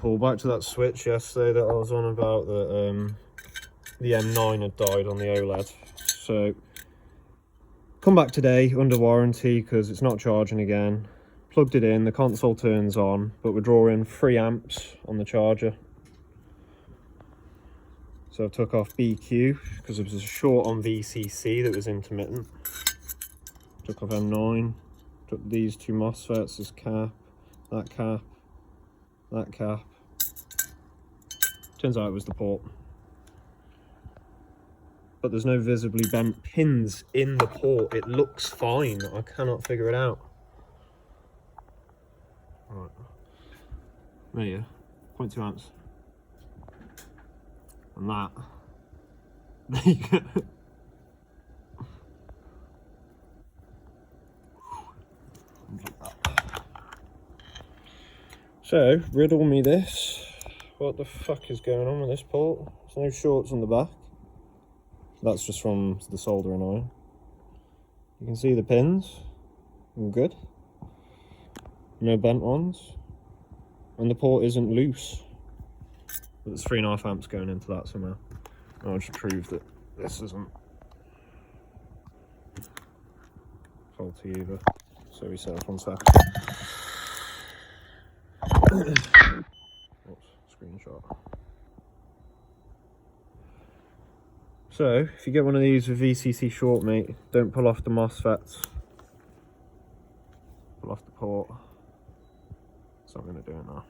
Pull back to that switch yesterday that I was on about, that the M9 had died on the OLED. So come back today under warranty because it's not charging again. Plugged it in, the console turns on, but we're drawing 3 amps on the charger. So I took off BQ because there was a short on VCC that was intermittent. Took off M9, took these 2 MOSFETs, this cap, that cap, that cap. Turns out it was the port. But there's no visibly bent pins in the port. It looks fine. I cannot figure it out. Right. There you go. 0.2 amps. And that. There you go. So, riddle me this. What the fuck is going on with this port? There's no shorts on the back. That's just from the soldering iron. You can see the pins. All good. No bent ones. And the port isn't loose. But there's 3.5 amps going into that somehow. I'll just prove that this isn't faulty either. So we set up on sec. Oops, screenshot. So, if you get one of these with VCC short, mate, don't pull off the MOSFETs. Pull off the port. So I'm going to do it now.